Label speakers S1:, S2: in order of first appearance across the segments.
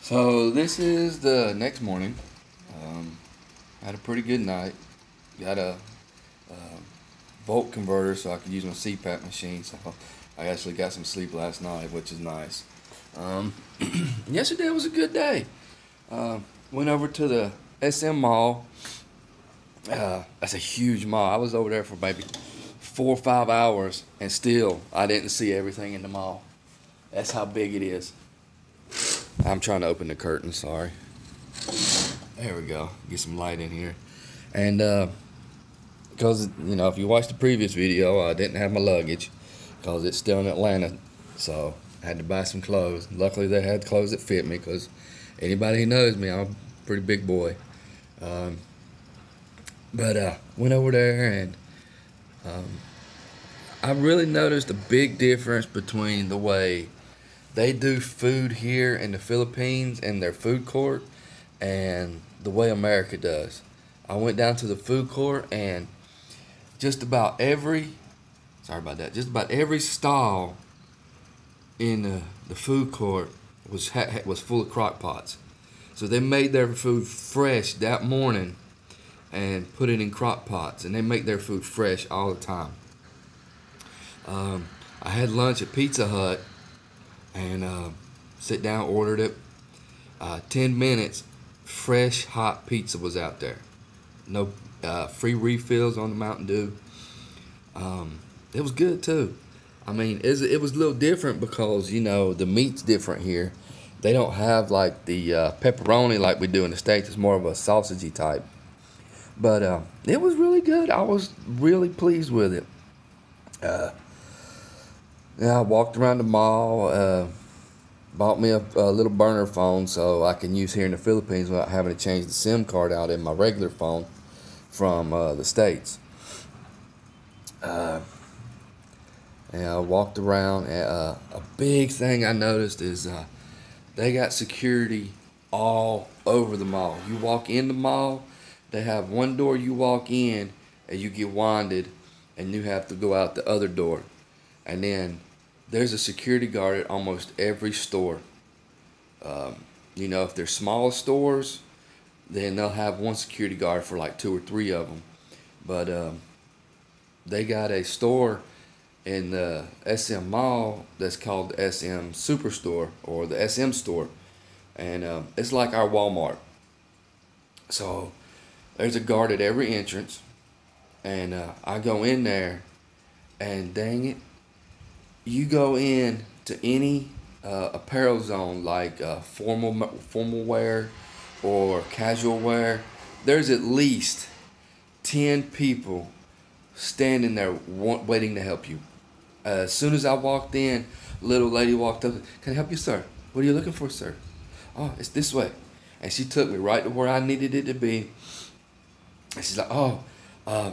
S1: So this is the next morning. Had a pretty good night. Got a volt converter so I could use my CPAP machine. So I actually got some sleep last night, which is nice. Um, Yesterday was a good day. Went over to the SM Mall. That's a huge mall. I was over there for maybe 4 or 5 hours, and still I didn't see everything in the mall. That's how big it is. I'm trying to open the curtain. Sorry. There we go. Get some light in here. And because if you watched the previous video, I didn't have my luggage because it's still in Atlanta, so I had to buy some clothes. Luckily, they had clothes that fit me because anybody who knows me, I'm a pretty big boy. But went over there, and I really noticed a big difference between the way they do food here in the Philippines in their food court and the way America does. I went down to the food court, and just about every just about every stall in the food court was full of crock pots. So they made their food fresh that morning and put it in crock pots, and they make their food fresh all the time. I had lunch at Pizza Hut and sit down, ordered it. 10 minutes, fresh hot pizza was out there. No free refills on the Mountain Dew. It was good too. I mean, it was a little different because the meat's different here. They don't have like the pepperoni like we do in the States. It's more of a sausagey type. But it was really good. I was really pleased with it. I walked around the mall. Bought me a little burner phone so I can use here in the Philippines without having to change the SIM card out in my regular phone from the States. And I walked around, and a big thing I noticed is they got security all over the mall. You walk in the mall, they have one door you walk in, and you get winded, and you have to go out the other door. And then there's a security guard at almost every store. If they're small stores, then they'll have one security guard for like 2 or 3 of them. But they got a store in the SM Mall that's called the SM Superstore or the SM Store. And it's like our Walmart. So there's a guard at every entrance. And I go in there, and dang it, you go in to any apparel zone like formal wear or casual wear, there's at least 10 people standing there waiting to help you. As soon as I walked in, a little lady walked up. "Can I help you, sir? What are you looking for, sir?" "Oh, it's this way." And she took me right to where I needed it to be. And she's like, "Oh,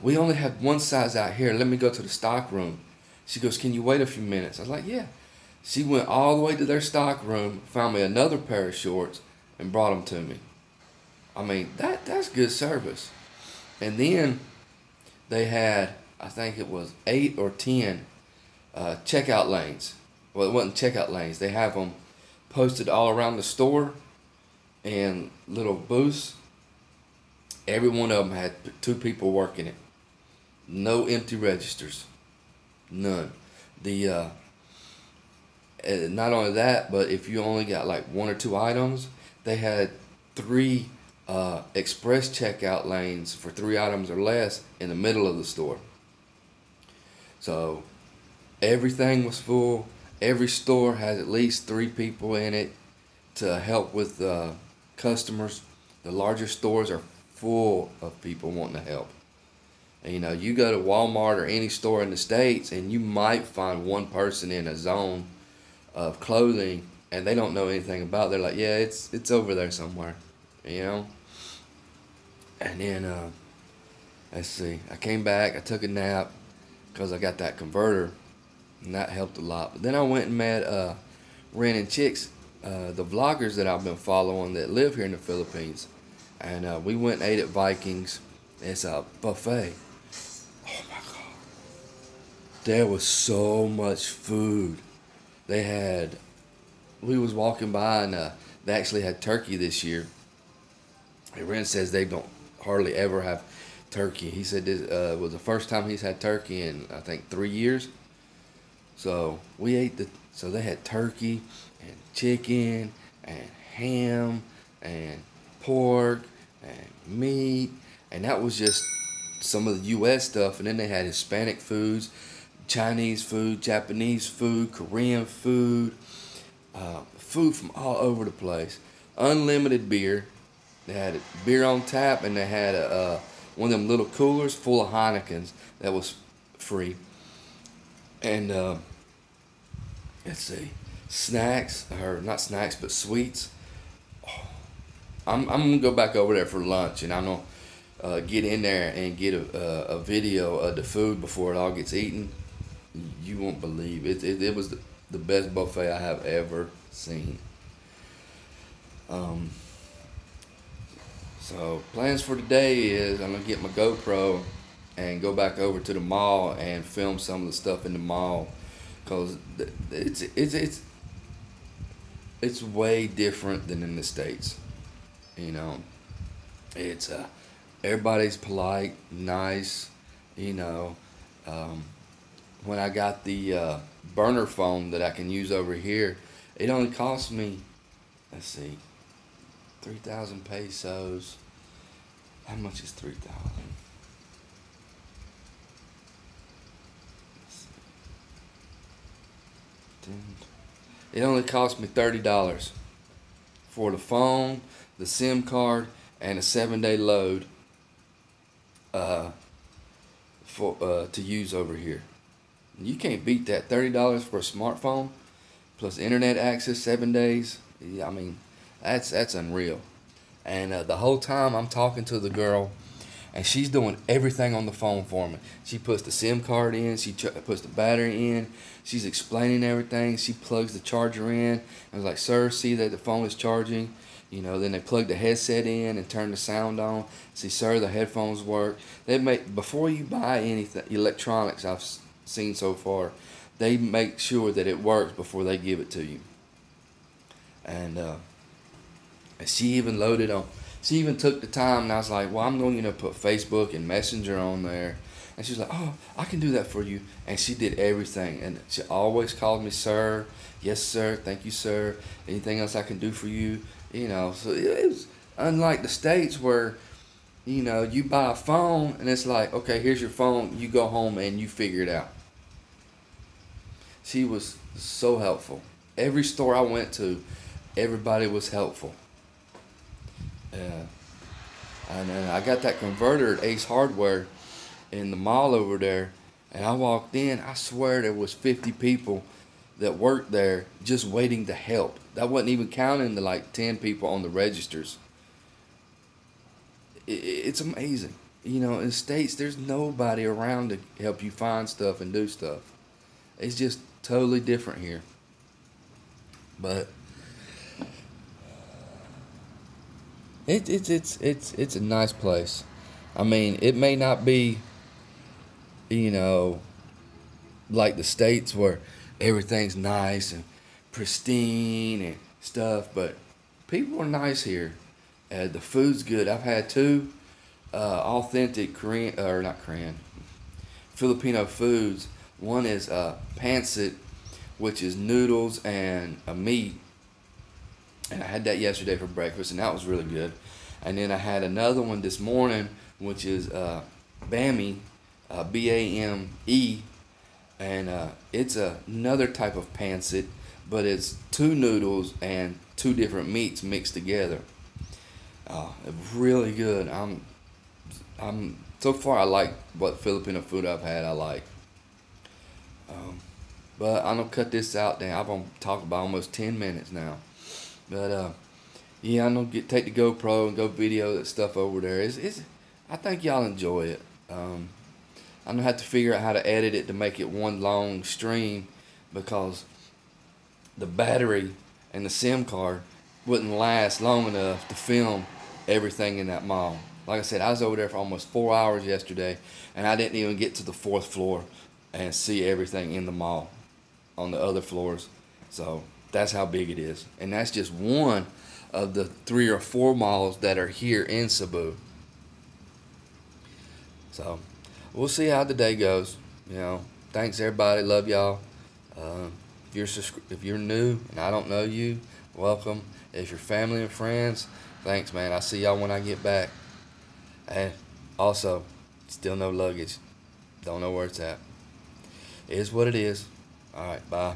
S1: we only have one size out here. Let me go to the stock room." She goes, "Can you wait a few minutes?" I was like, "Yeah." She went all the way to their stock room, found me another pair of shorts, and brought them to me. I mean, that's good service. And then they had, I think it was 8 or 10 checkout lanes. Well, it wasn't checkout lanes. They have them posted all around the store in little booths. Every one of them had 2 people working it. No empty registers. None. Not only that, but if you only got like 1 or 2 items, they had 3 express checkout lanes for 3 items or less in the middle of the store. So everything was full. Every store has at least 3 people in it to help with customers. The larger stores are full of people wanting to help. And, you go to Walmart or any store in the States, and you might find one person in a zone of clothing, and they don't know anything about it. They're like, "Yeah, it's over there somewhere," And then, let's see, I came back, I took a nap because I got that converter, and that helped a lot. But then I went and met Ren and Chicks, the vloggers that I've been following that live here in the Philippines. And we went and ate at Vikings. It's a buffet. Oh my God. There was so much food. We was walking by, and They actually had turkey this year. And Ren says they don't hardly ever have turkey. He said this was the first time he's had turkey in I think 3 years. So we ate so they had turkey and chicken and ham and pork and meat, and that was just some of the U.S. stuff. And then they had Hispanic foods, Chinese food, Japanese food, Korean food, food from all over the place. Unlimited beer. They had beer on tap, and they had one of them little coolers full of Heinekens that was free. And let's see, snacks, or not snacks, but sweets. I'm gonna go back over there for lunch, and I'm gonna get in there and get a video of the food before it all gets eaten. You won't believe it. It was the best buffet I have ever seen. So plans for today is I'm gonna get my GoPro and go back over to the mall and film some of the stuff in the mall, cause it's way different than in the States. You know, it's everybody's polite, nice. You know, when I got the burner phone that I can use over here, it only cost me, let's see, 3,000 pesos. How much is 3,000? It only cost me $30 for the phone, the SIM card, and a 7-day load to use over here. You can't beat that. $30 for a smartphone plus internet access, 7 days. I mean, that's unreal. And the whole time I'm talking to the girl, and she's doing everything on the phone for me. She puts the SIM card in, she puts the battery in, she's explaining everything, she plugs the charger in. I was like, sir, see that the phone is charging. You know, then they plug the headset in and turn the sound on. See, sir, the headphones work. Before you buy anything, electronics I've seen so far, they make sure that it works before they give it to you. And she even she even took the time, and I was like, well, I'm going to put Facebook and Messenger on there. And she was like, oh, I can do that for you. And she did everything. And she always called me sir. Yes, sir. Thank you, sir. Anything else I can do for you? You know, so it was unlike the States where, you know, you buy a phone and it's like, okay, here's your phone. You go home and you figure it out. She was so helpful. Every store I went to, everybody was helpful. And I got that converter at Ace Hardware in the mall over there, and I walked in. I swear there was 50 people that worked there just waiting to help. That wasn't even counting the like 10 people on the registers. It's amazing. You know, in the States, there's nobody around to help you find stuff and do stuff. It's just totally different here. But it's a nice place. I mean, it may not be, you know, like the States where everything's nice and pristine and stuff, but people are nice here. The food's good. I've had two authentic Filipino foods. One is pancit, which is noodles and a meat. And I had that yesterday for breakfast, and that was really good. And then I had another one this morning, which is Bame, B-A-M-E. And it's another type of pancit, but it's two noodles and two different meats mixed together. It's really good. I'm so far I like what Filipino food I've had. I like. But I'm gonna cut this out. Then I'm gonna talk about almost 10 minutes now. But yeah, I'm gonna take the GoPro and go video that stuff over there. I think y'all enjoy it. I'm gonna have to figure out how to edit it to make it one long stream, because the battery and the SIM card wouldn't last long enough to film everything in that mall. Like I said, I was over there for almost 4 hours yesterday, and I didn't even get to the 4th floor and see everything in the mall on the other floors. So that's how big it is. And that's just one of the 3 or 4 malls that are here in Cebu. So we'll see how the day goes. You know, thanks everybody. Love y'all. If you're new and I don't know you, welcome. If you're family and friends, thanks, man. I'll see y'all when I get back. And also, still no luggage. Don't know where it's at. It is what it is. All right, bye.